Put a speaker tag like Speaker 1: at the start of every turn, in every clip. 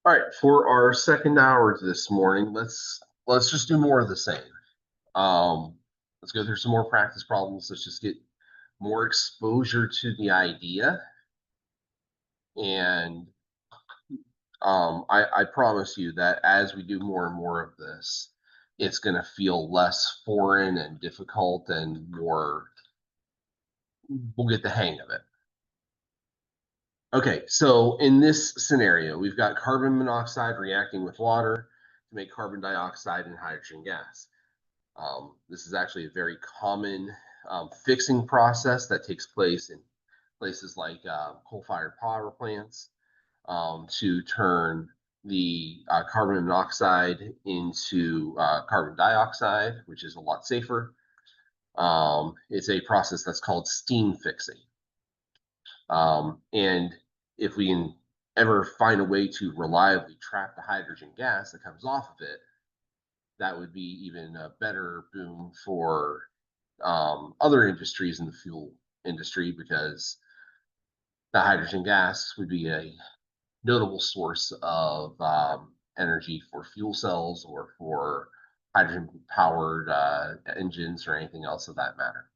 Speaker 1: All right, for our second hour this morning, let's just do more of the same. Um, let's go through some more practice problems. Let's just get more exposure to the idea. And I promise you that as we do more and more of this, it's going to feel less foreign and difficult and more, we'll get the hang of it. Okay, so in this scenario, we've got carbon monoxide reacting with water to make carbon dioxide and hydrogen gas. This is actually a very common fixing process that takes place in places like coal-fired power plants to turn the carbon monoxide into carbon dioxide, which is a lot safer. It's a process that's called steam fixing. And if we can ever find a way to reliably trap the hydrogen gas that comes off of it, that would be even a better boom for other industries in the fuel industry, because the hydrogen gas would be a notable source of energy for fuel cells or for hydrogen powered engines or anything else of that matter.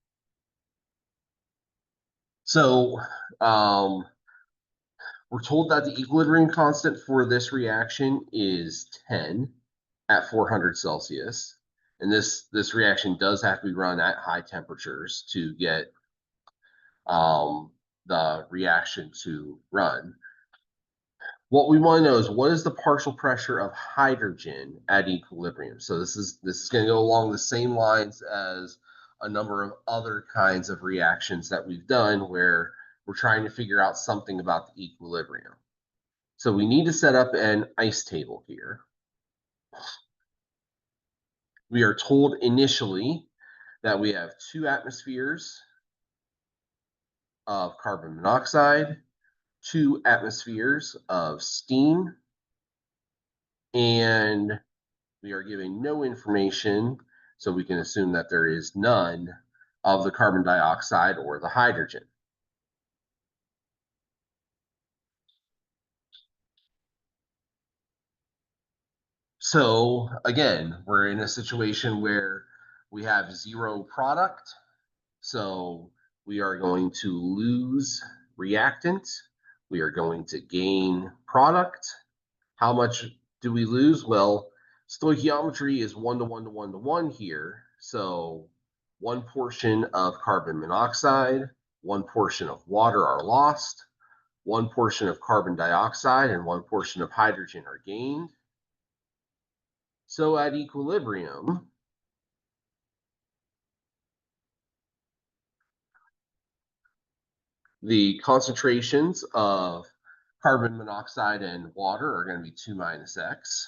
Speaker 1: So we're told that the equilibrium constant for this reaction is 10 at 400 Celsius. And this reaction does have to be run at high temperatures to get the reaction to run. What we want to know is, what is the partial pressure of hydrogen at equilibrium? So this is going to go along the same lines as a number of other kinds of reactions that we've done where we're trying to figure out something about the equilibrium. So we need to set up an ice table here. We are told initially that we have 2 atmospheres of carbon monoxide, 2 atmospheres of steam, and we are giving no information, so we can assume that there is none of the carbon dioxide or the hydrogen. So again, we're in a situation where we have 0 product, so we are going to lose reactant. We are going to gain product. How much do we lose? Well, stoichiometry is 1 to 1 to 1 to 1 here. So 1 portion of carbon monoxide, 1 portion of water are lost, 1 portion of carbon dioxide, and 1 portion of hydrogen are gained. So at equilibrium, the concentrations of carbon monoxide and water are going to be 2 minus X.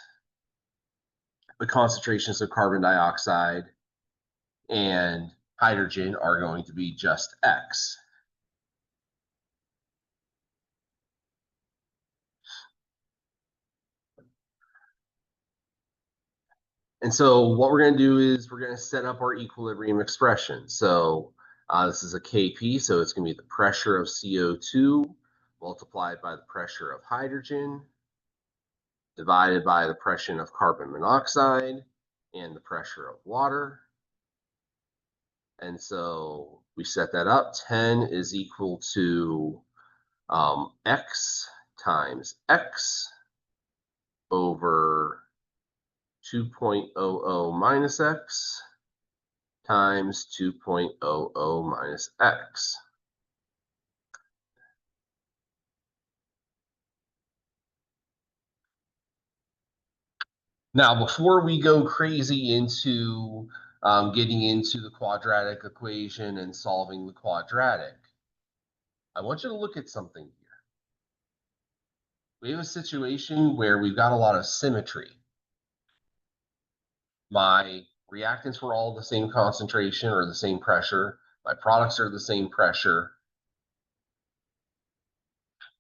Speaker 1: The concentrations of carbon dioxide and hydrogen are going to be just X. And so what we're going to do is we're going to set up our equilibrium expression. So this is a Kp, so it's going to be the pressure of CO2 multiplied by the pressure of hydrogen divided by the pressure of carbon monoxide and the pressure of water. And so we set that up. 10 is equal to X times X over 2.00 minus X times 2.00 minus X. Now, before we go crazy into getting into the quadratic equation and solving the quadratic, I want you to look at something here. We have a situation where we've got a lot of symmetry. My reactants were all the same concentration or the same pressure. My products are the same pressure.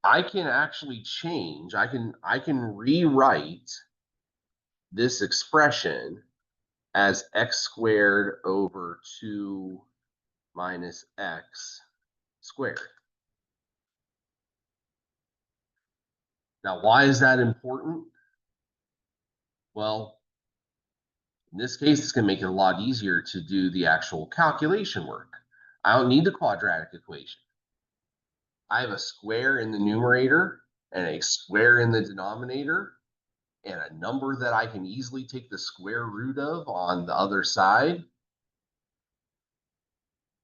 Speaker 1: I can actually change, I can rewrite this expression as x squared over 2 minus x squared. Now, why is that important? Well, in this case, it's going to make it a lot easier to do the actual calculation work. I don't need the quadratic equation. I have a square in the numerator and a square in the denominator and a number that I can easily take the square root of on the other side.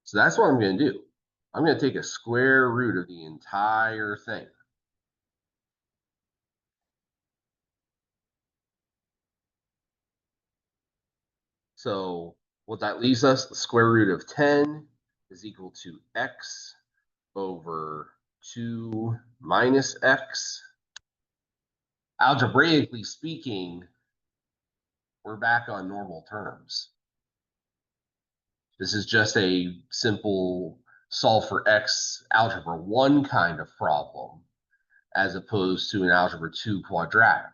Speaker 1: So that's what I'm going to do. I'm going to take a square root of the entire thing. So what that leaves us, the square root of 10 is equal to x over 2 minus x. Algebraically speaking, we're back on normal terms. This is just a simple solve for x algebra 1 kind of problem, as opposed to an algebra 2 quadratic.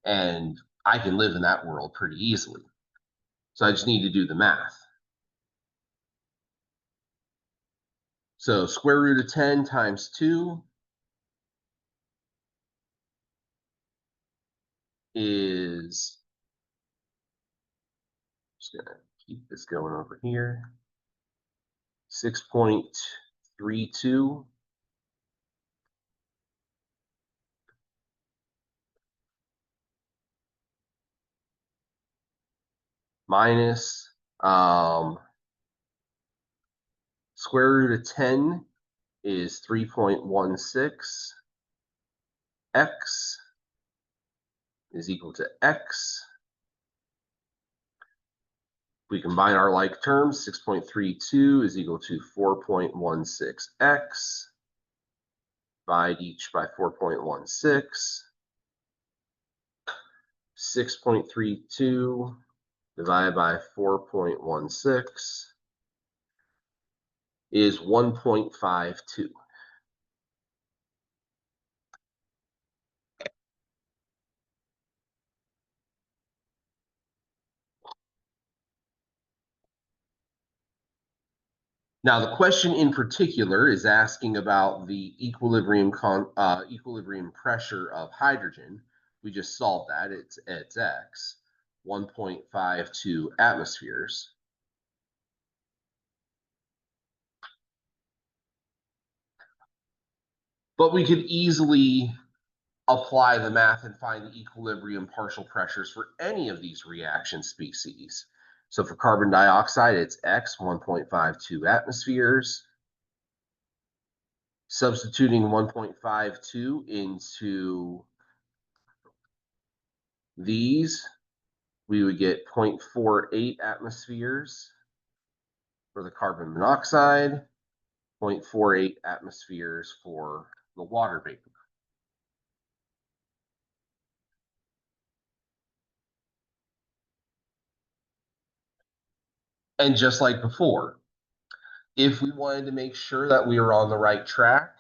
Speaker 1: And I can live in that world pretty easily. So I just need to do the math. So square root of 10 times 2 is, just gonna keep this going over here, 6.32 minus square root of 10 is 3.16. X is equal to x. We combine our like terms, 6.32 is equal to 4.16x. Divide each by 4.16. 6.32 divided by 4.16 is 1.52. Now, the question in particular is asking about the equilibrium pressure of hydrogen. We just solved that. It's x, 1.52 atmospheres. But we could easily apply the math and find the equilibrium partial pressures for any of these reaction species. So for carbon dioxide, it's x, 1.52 atmospheres. Substituting 1.52 into these, we would get 0.48 atmospheres for the carbon monoxide, 0.48 atmospheres for the water vapor. And just like before, if we wanted to make sure that we are on the right track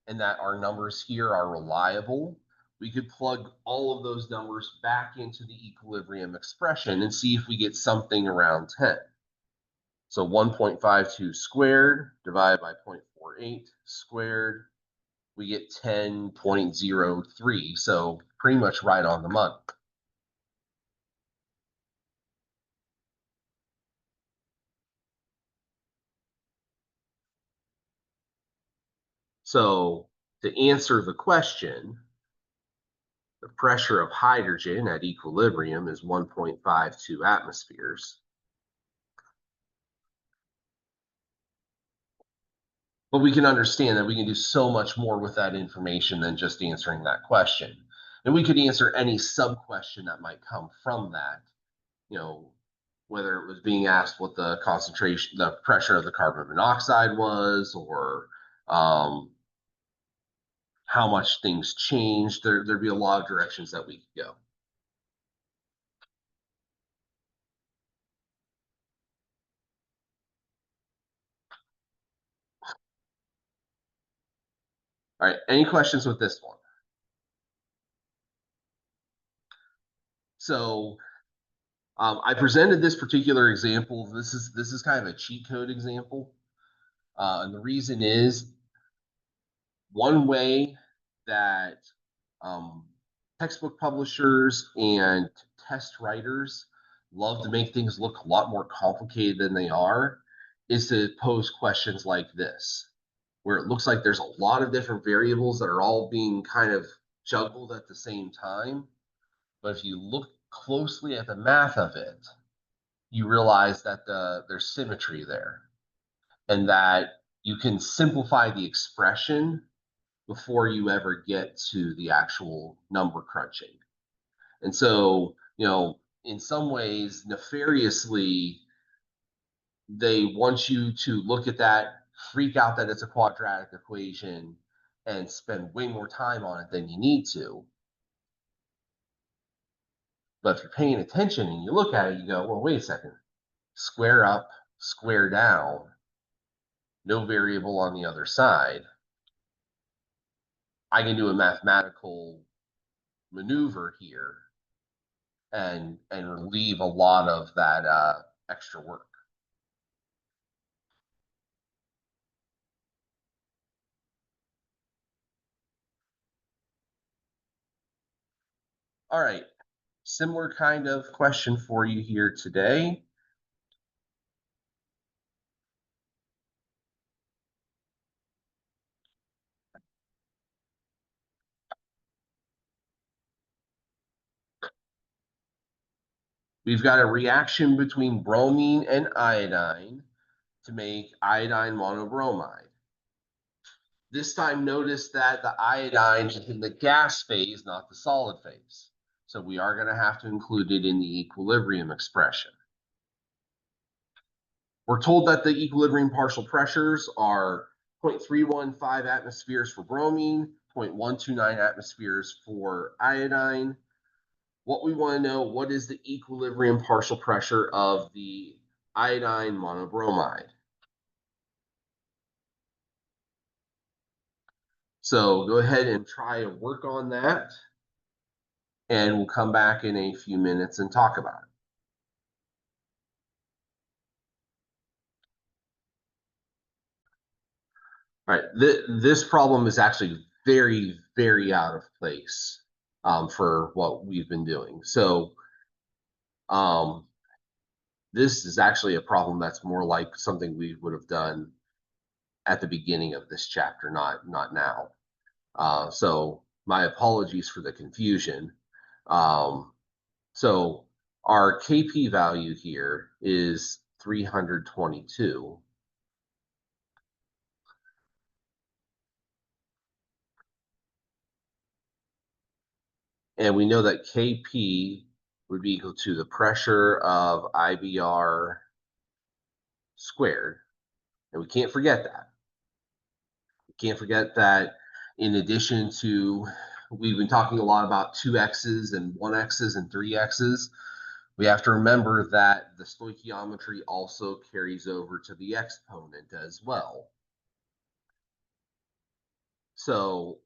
Speaker 1: and that our numbers here are reliable, we could plug all of those numbers back into the equilibrium expression and see if we get something around 10. So 1.52 squared divided by 0.48 squared, we get 10.03. So pretty much right on the money. So to answer the question, the pressure of hydrogen at equilibrium is 1.52 atmospheres. But we can understand that we can do so much more with that information than just answering that question. And we could answer any sub-question that might come from that, whether it was being asked what the concentration, the pressure of the carbon monoxide was, or how much things changed. There'd be a lot of directions that we could go. All right, any questions with this one? So I presented this particular example. This is kind of a cheat code example. And the reason is, one way that um, textbook publishers and test writers love to make things look a lot more complicated than they are is to pose questions like this, where it looks like there's a lot of different variables that are all being kind of juggled at the same time. But if you look closely at the math of it, you realize that there's symmetry there and that you can simplify the expression before you ever get to the actual number crunching. And so, in some ways, nefariously, they want you to look at that, freak out that it's a quadratic equation, and spend way more time on it than you need to. But if you're paying attention and you look at it, you go, well, wait a second, square up, square down, no variable on the other side. I can do a mathematical maneuver here and relieve a lot of that extra work. All right, similar kind of question for you here today. We've got a reaction between bromine and iodine to make iodine monobromide. This time, notice that the iodine is in the gas phase, not the solid phase. So we are going to have to include it in the equilibrium expression. We're told that the equilibrium partial pressures are 0.315 atmospheres for bromine, 0.129 atmospheres for iodine. What we want to know, what is the equilibrium partial pressure of the iodine monobromide? So go ahead and try to work on that, and we'll come back in a few minutes and talk about it. All right, this problem is actually very, very out of place for what we've been doing. So this is actually a problem that's more like something we would have done at the beginning of this chapter, not now. So my apologies for the confusion. So our KP value here is 322. And we know that KP would be equal to the pressure of IBR squared. And we can't forget that. We can't forget that in addition to, we've been talking a lot about 2x's and 1x's and 3x's. We have to remember that the stoichiometry also carries over to the exponent as well. So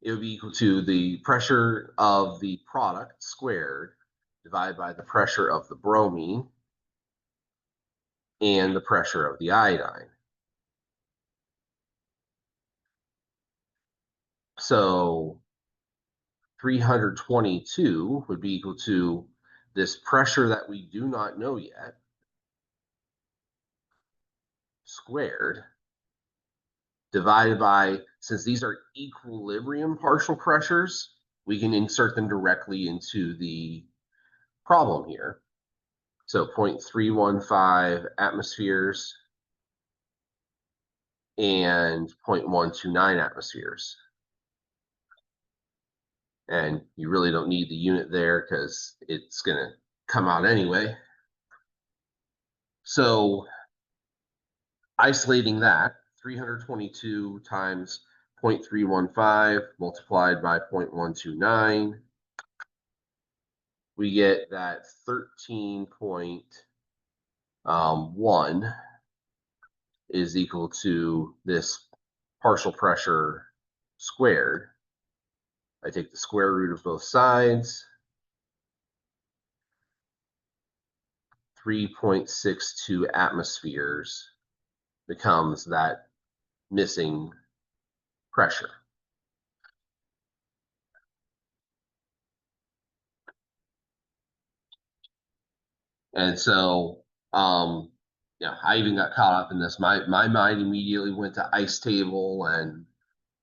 Speaker 1: it would be equal to the pressure of the product squared divided by the pressure of the bromine and the pressure of the iodine. So 322 would be equal to this pressure that we do not know yet, squared, divided by, since these are equilibrium partial pressures, we can insert them directly into the problem here. So 0.315 atmospheres and 0.129 atmospheres. And you really don't need the unit there because it's going to come out anyway. So isolating that, 322 times 0.315 multiplied by 0.129, we get that 13.1 is equal to this partial pressure squared. I take the square root of both sides, 3.62 atmospheres becomes that missing pressure. And so, I even got caught up in this. My mind immediately went to ice table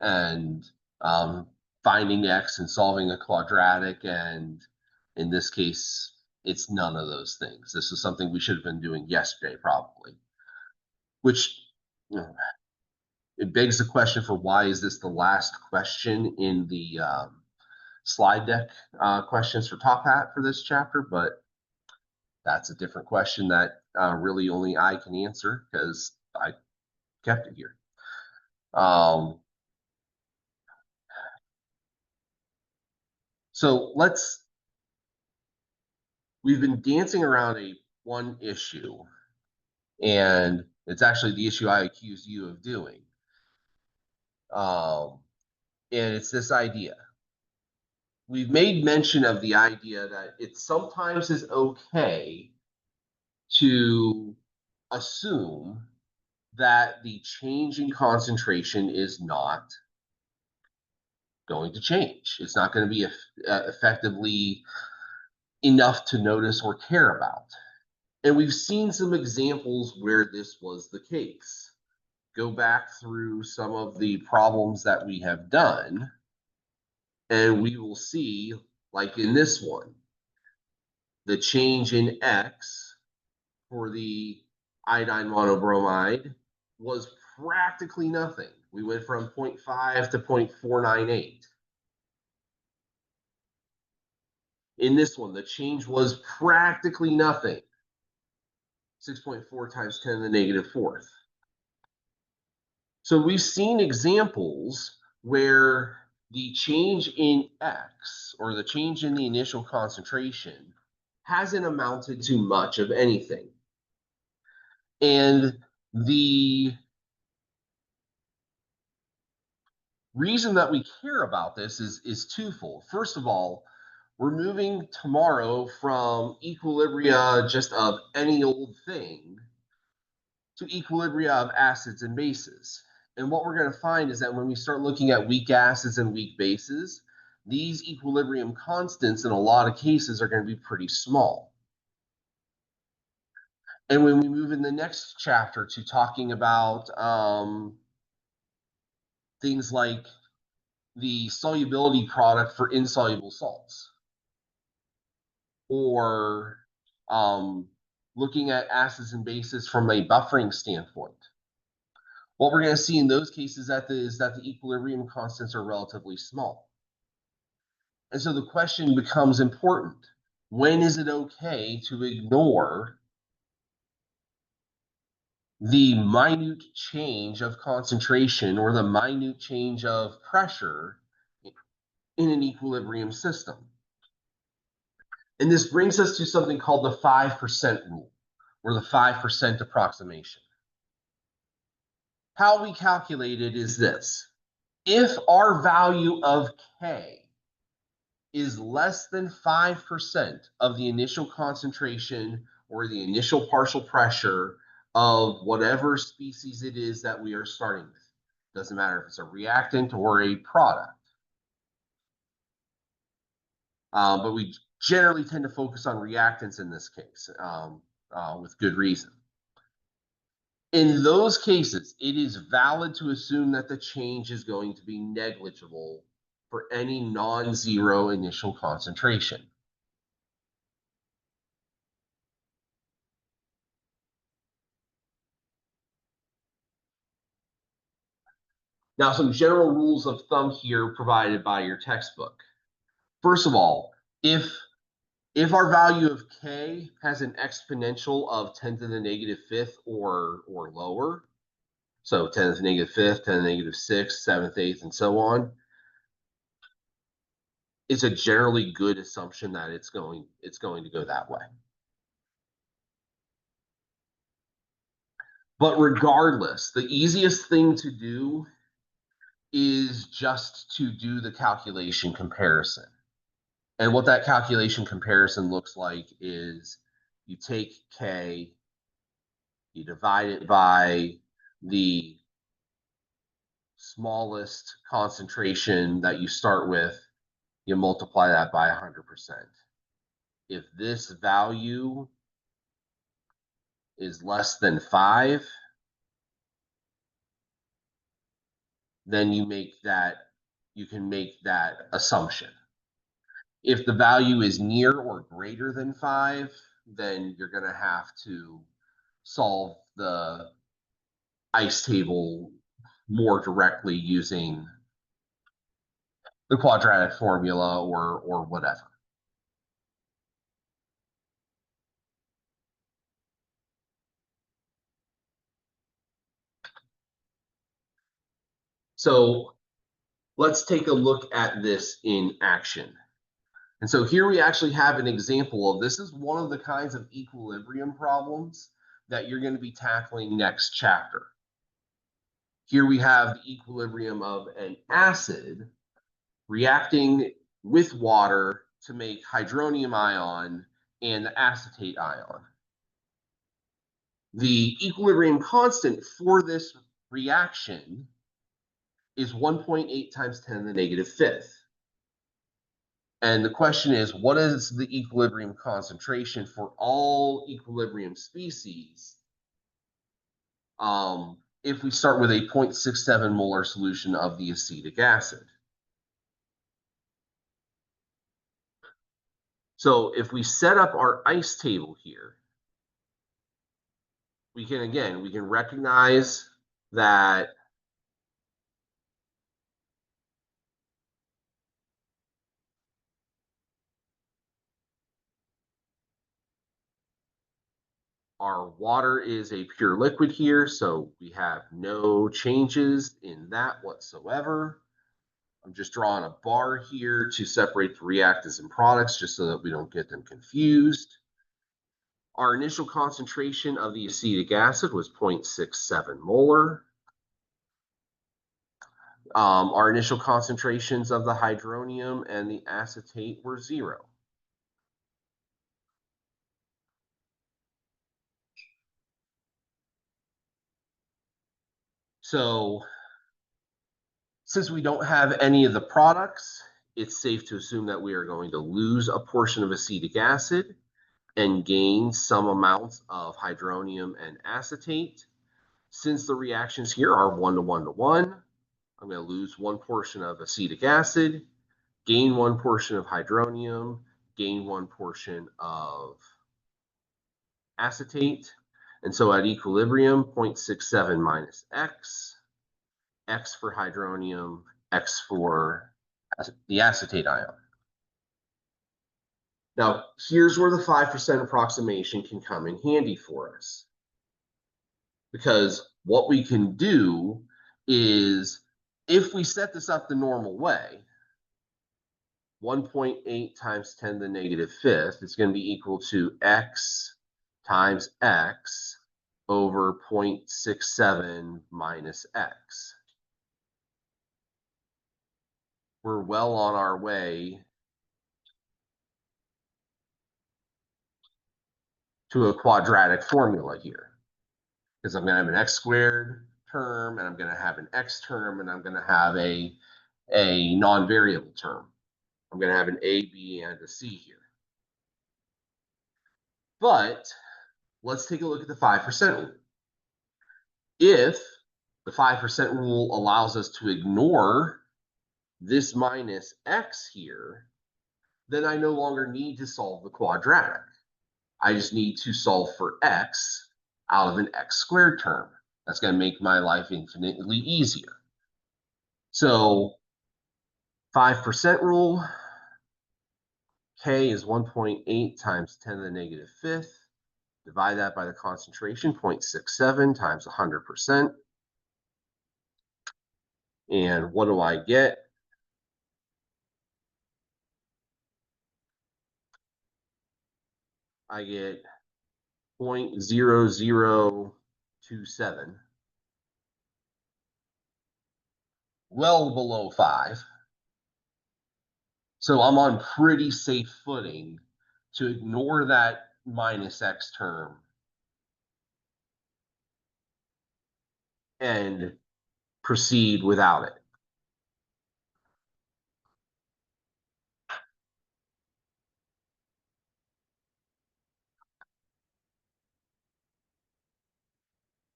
Speaker 1: and finding x and solving a quadratic. And in this case, it's none of those things. This is something we should have been doing yesterday, probably. Which it begs the question for why is this the last question in the slide deck questions for Top Hat for this chapter? But that's a different question that really only I can answer because I kept it here. So we've been dancing around one issue, and it's actually the issue I accused you of doing. And it's this idea. We've made mention of the idea that it sometimes is okay to assume that the change in concentration is not going to change. It's not going to be effectively enough to notice or care about. And we've seen some examples where this was the case. Go back through some of the problems that we have done, and we will see, like in this one, the change in X for the iodine monobromide was practically nothing. We went from 0.5 to 0.498. In this one, the change was practically nothing. 6.4 times 10 to the negative fourth. So we've seen examples where the change in X, or the change in the initial concentration, hasn't amounted to much of anything. And the reason that we care about this is twofold. First of all, we're moving tomorrow from equilibria just of any old thing to equilibria of acids and bases. And what we're going to find is that when we start looking at weak acids and weak bases, these equilibrium constants in a lot of cases are going to be pretty small. And when we move in the next chapter to talking about things like the solubility product for insoluble salts, or looking at acids and bases from a buffering standpoint, what we're going to see in those cases is that the equilibrium constants are relatively small. And so the question becomes important. When is it okay to ignore the minute change of concentration or the minute change of pressure in an equilibrium system? And this brings us to something called the 5% rule, or the 5% approximation. How we calculate it is this. If our value of K is less than 5% of the initial concentration or the initial partial pressure of whatever species it is that we are starting with, doesn't matter if it's a reactant or a product. But we generally tend to focus on reactants in this case, with good reason. In those cases, it is valid to assume that the change is going to be negligible for any non-zero initial concentration. Now, some general rules of thumb here provided by your textbook. First of all, if our value of K has an exponential of 10 to the negative fifth or lower, so 10 to the negative fifth, 10 to the negative sixth, seventh, eighth, and so on, it's a generally good assumption that it's going to go that way. But regardless, the easiest thing to do is just to do the calculation comparison. And what that calculation comparison looks like is you take K, you divide it by the smallest concentration that you start with, you multiply that by 100%. If this value is less than 5, then you can make that assumption. If the value is near or greater than 5, then you're going to have to solve the ice table more directly using the quadratic formula or whatever. So let's take a look at this in action. And so here we actually have an example of this. Is one of the kinds of equilibrium problems that you're going to be tackling next chapter. Here we have the equilibrium of an acid reacting with water to make hydronium ion and the acetate ion. The equilibrium constant for this reaction is 1.8 times 10 to the negative fifth. And the question is, what is the equilibrium concentration for all equilibrium species if we start with a 0.67 molar solution of the acetic acid? So if we set up our ice table here, we can recognize that our water is a pure liquid here, so we have no changes in that whatsoever. I'm just drawing a bar here to separate the reactants and products just so that we don't get them confused. Our initial concentration of the acetic acid was 0.67 molar. Our initial concentrations of the hydronium and the acetate were 0. So since we don't have any of the products, it's safe to assume that we are going to lose a portion of acetic acid and gain some amounts of hydronium and acetate. Since the reactions here are 1 to 1 to 1, I'm going to lose one portion of acetic acid, gain one portion of hydronium, gain one portion of acetate. And so at equilibrium, 0.67 minus X, X for hydronium, X for the acetate ion. Now, here's where the 5% approximation can come in handy for us. Because what we can do is, if we set this up the normal way, 1.8 times 10 to the negative fifth is going to be equal to X times X over 0.67 minus X. We're well on our way to a quadratic formula here, because I'm going to have an X squared term, and I'm going to have an X term, and I'm going to have a non-variable term. I'm going to have an A, B, and a C here. But let's take a look at the 5% rule. If the 5% rule allows us to ignore this minus X here, then I no longer need to solve the quadratic. I just need to solve for X out of an X squared term. That's going to make my life infinitely easier. So 5% rule, K is 1.8 times 10 to the negative fifth. Divide that by the concentration, 0.67 times 100%. And what do I get? I get 0.0027, well below 5. So I'm on pretty safe footing to ignore that minus X term and proceed without it.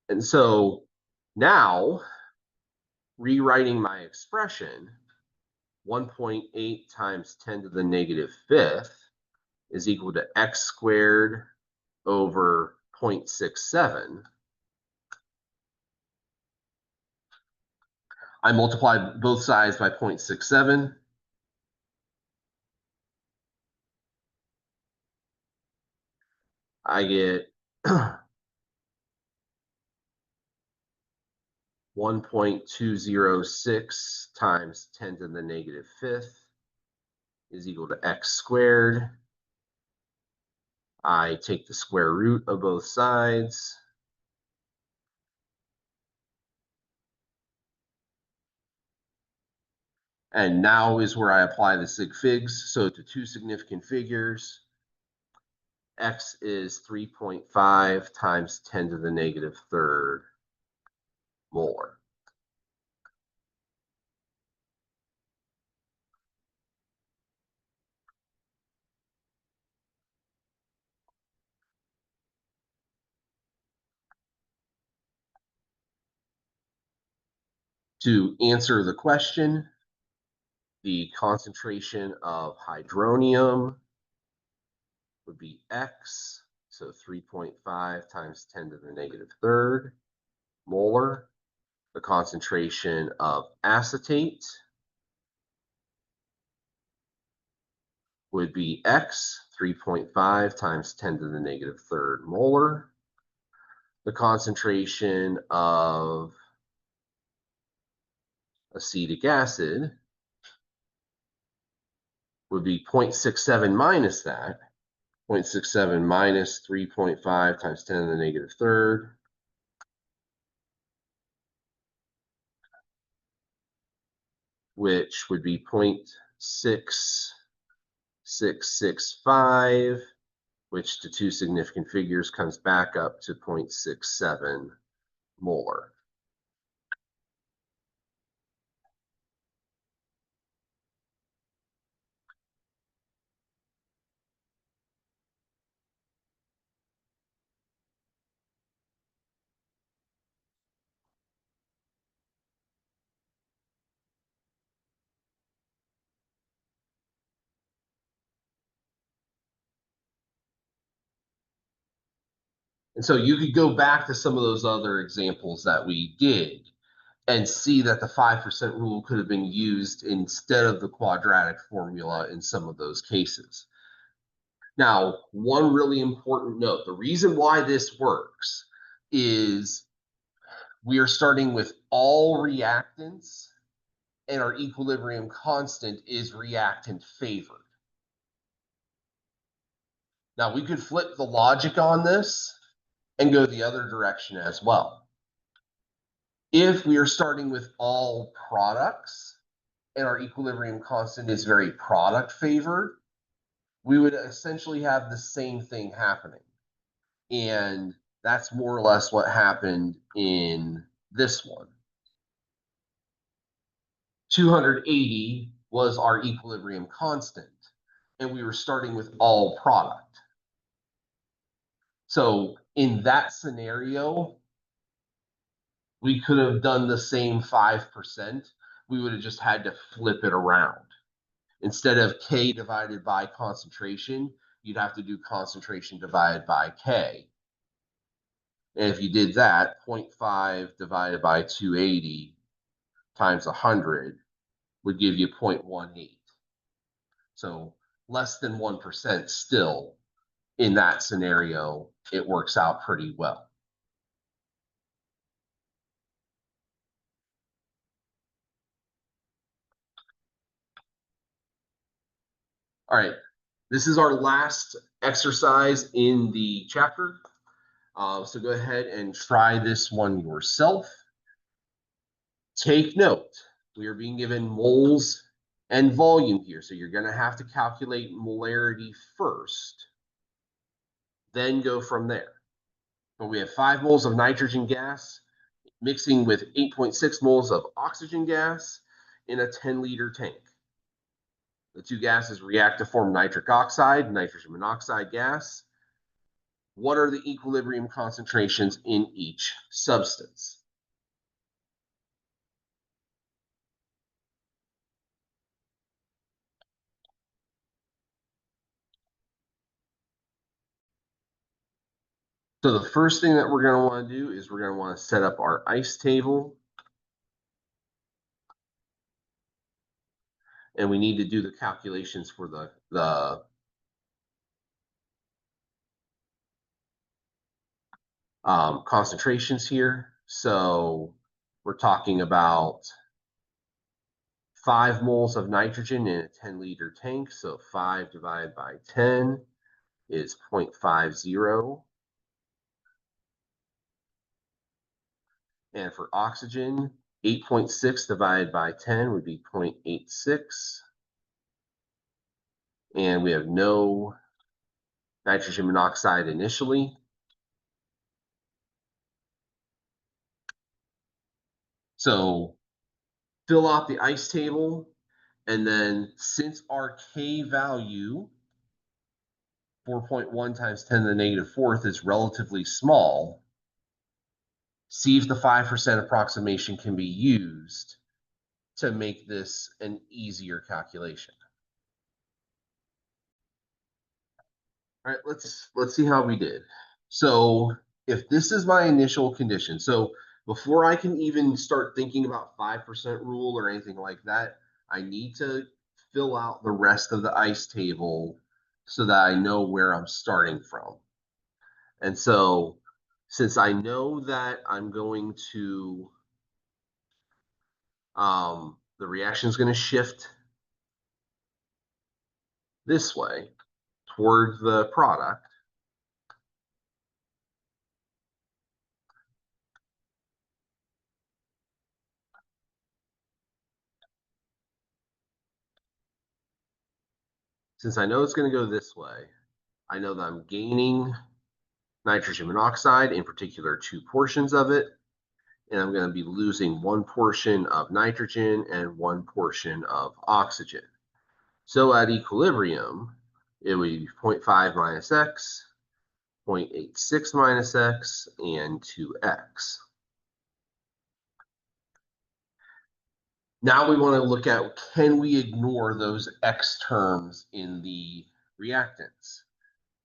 Speaker 1: And so now, rewriting my expression, 1.8 times 10 to the negative fifth is equal to x squared over 0.67. I multiply both sides by 0.67. I get 1.206 times 10 to the negative fifth is equal to x squared. I take the square root of both sides. And now is where I apply the sig figs. So to two significant figures, x is 3.5 times 10 to the negative third molar. To answer the question, the concentration of hydronium would be x, so 3.5 times 10 to the negative third molar. The concentration of acetate would be x, 3.5 times 10 to the negative third molar. The concentration of acetic acid would be 0.67 minus that, 0.67 minus 3.5 times 10 to the negative third, which would be 0.6665, which to two significant figures comes back up to 0.67 molar. And so you could go back to some of those other examples that we did and see that the 5% rule could have been used instead of the quadratic formula in some of those cases. Now, one really important note, the reason why this works is we are starting with all reactants and our equilibrium constant is reactant favored. Now, we could flip the logic on this and go the other direction as well. If we are starting with all products and our equilibrium constant is very product favored, we would essentially have the same thing happening. And that's more or less what happened in this one. 280 was our equilibrium constant, and we were starting with all product. So in that scenario, we could have done the same 5%. We would have just had to flip it around. Instead of K divided by concentration, you'd have to do concentration divided by K. And if you did that, 0.5 divided by 280 times 100 would give you 0.18. So less than 1% still. In that scenario, it works out pretty well. All right, this is our last exercise in the chapter. So go ahead and try this one yourself. Take note, we are being given moles and volume here. So you're going to have to calculate molarity first, then go from there. But we have 5 moles of nitrogen gas mixing with 8.6 moles of oxygen gas in a 10-liter tank. The two gases react to form nitric oxide, nitrogen monoxide gas. What are the equilibrium concentrations in each substance? So the first thing that we're going to want to do is we're going to want to set up our ice table. And we need to do the calculations for the concentrations here. So we're talking about 5 moles of nitrogen in a 10-liter tank. So 5 divided by 10 is 0.50. And for oxygen, 8.6 divided by 10 would be 0.86. And we have no nitrogen monoxide initially. So fill out the ice table. And then since our K value, 4.1 times 10 to the negative fourth, is relatively small, see if the 5% approximation can be used to make this an easier calculation. All right, let's see how we did. So if this is my initial condition, so before I can even start thinking about 5% rule or anything like that, I need to fill out the rest of the ice table so that I know where I'm starting from. And so since I know that I'm going to, the reaction is going to shift this way toward the product, since I know it's going to go this way, I know that I'm gaining nitrogen monoxide, in particular 2 portions of it, and I'm going to be losing 1 portion of nitrogen and 1 portion of oxygen. So at equilibrium, it would be 0.5 minus x, 0.86 minus x, and 2x. Now we want to look at, can we ignore those x terms in the reactants?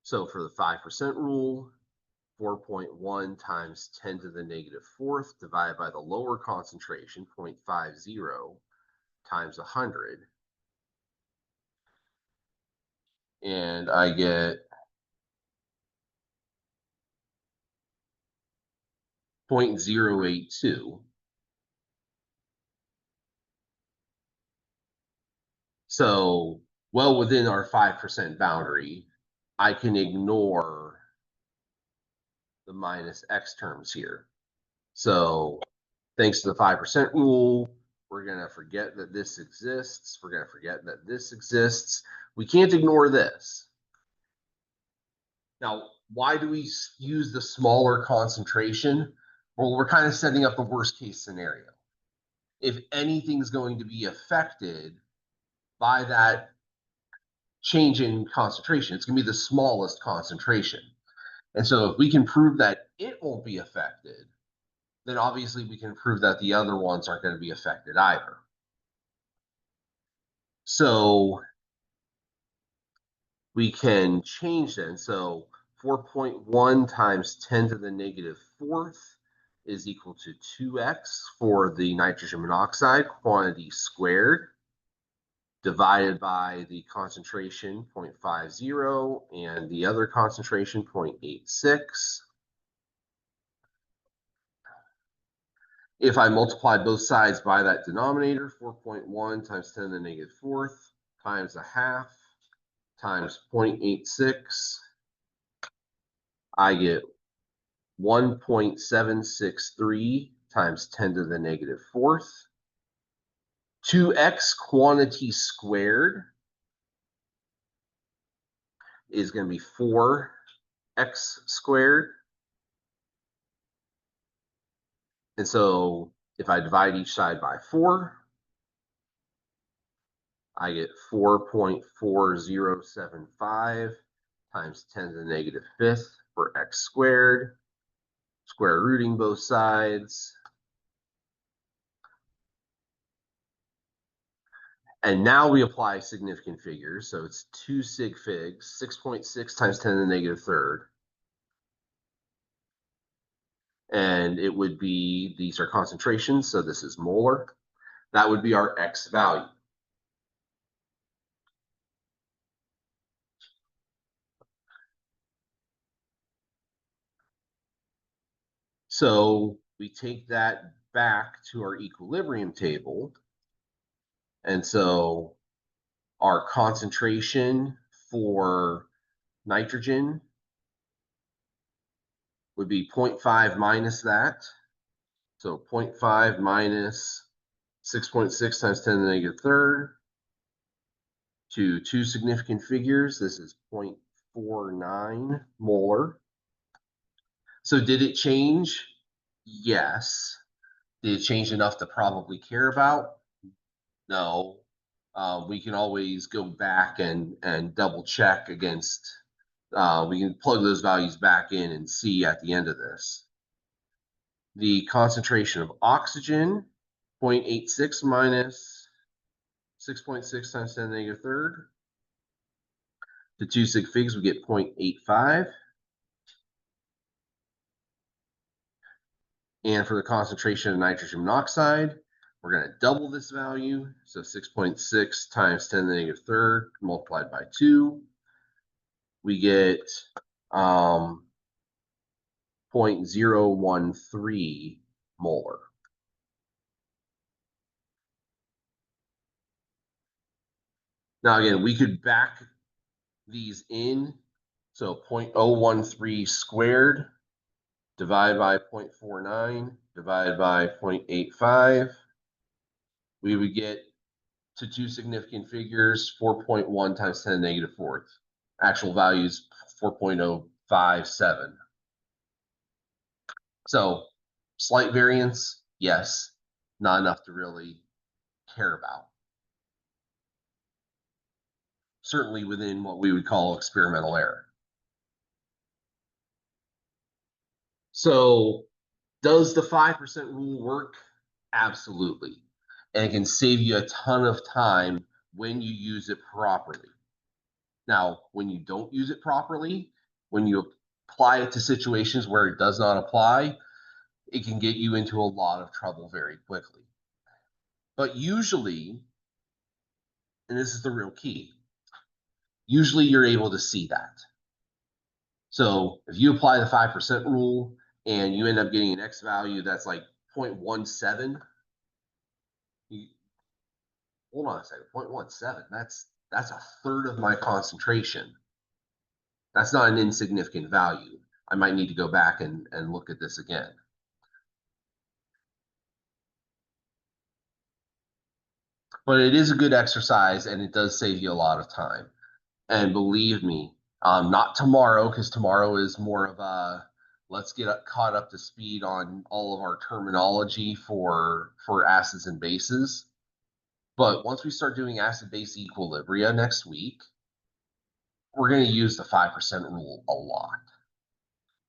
Speaker 1: So for the 5% rule, 4.1 times 10 to the negative fourth divided by the lower concentration, 0.50, times 100. And I get 0.082. So well within our 5% boundary, I can ignore the minus x terms here. So thanks to the 5% rule, we're going to forget that this exists. We're going to forget that this exists. We can't ignore this. Now, why do we use the smaller concentration? Well, we're kind of setting up the worst case scenario. If anything's going to be affected by that change in concentration, it's going to be the smallest concentration. And so if we can prove that it won't be affected, then obviously we can prove that the other ones aren't going to be affected either. So we can change then. So 4.1 times 10 to the negative fourth is equal to 2x for the nitrogen monoxide quantity squared, divided by the concentration 0.50 and the other concentration 0.86. If I multiply both sides by that denominator, 4.1 times 10 to the negative fourth times a half times 0.86, I get 1.763 times 10 to the negative fourth. 2x quantity squared is going to be 4x squared. And so if I divide each side by 4, I get 4.4075 times 10 to the negative fifth for x squared, square rooting both sides. And now we apply significant figures. So it's 2 sig figs, 6.6 times 10 to the negative third. And it would be, these are concentrations, so this is molar. That would be our x value. So we take that back to our equilibrium table. And so our concentration for nitrogen would be 0.5 minus that. So 0.5 minus 6.6 times 10 to the negative third to two significant figures. This is 0.49 molar. So did it change? Yes. Did it change enough to probably care about? No. We can always go back and double check against, we can plug those values back in and see at the end of this. The concentration of oxygen, 0.86 minus 6.6 times 10 to the negative third. The 2 sig figs, we get 0.85. And for the concentration of nitrogen monoxide, we're going to double this value. So 6.6 times 10 to the negative third multiplied by 2. We get 0.013 molar. Now, again, we could back these in. So 0.013 squared divided by 0.49 divided by 0.85. We would get to two significant figures, 4.1 times 10 to the negative fourth. Actual values 4.057. So slight variance, yes, not enough to really care about. Certainly within what we would call experimental error. So does the 5% rule work? Absolutely. And it can save you a ton of time when you use it properly. Now, when you don't use it properly, when you apply it to situations where it does not apply, it can get you into a lot of trouble very quickly. But usually, and this is the real key, usually you're able to see that. So if you apply the 5% rule and you end up getting an X value that's like 0.17, hold on a second, 0.17, that's a third of my concentration. That's not an insignificant value. I might need to go back and look at this again. But it is a good exercise and it does save you a lot of time. And believe me, not tomorrow, because tomorrow is more of a let's get caught up to speed on all of our terminology for acids and bases. But once we start doing acid-base equilibria next week, we're going to use the 5% rule a lot,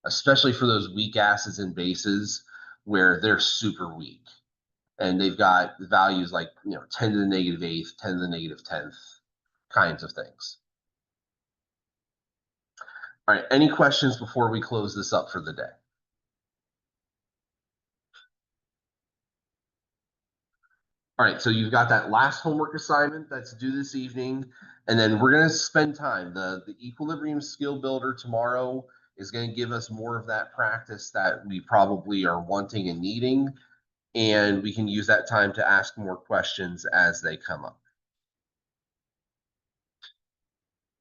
Speaker 1: especially for those weak acids and bases where they're super weak. And they've got values like 10 to the negative eighth, 10 to the negative 10th kinds of things. All right, any questions before we close this up for the day? All right, so you've got that last homework assignment that's due this evening, and then we're going to spend time. The equilibrium skill builder tomorrow is going to give us more of that practice that we probably are wanting and needing, and we can use that time to ask more questions as they come up.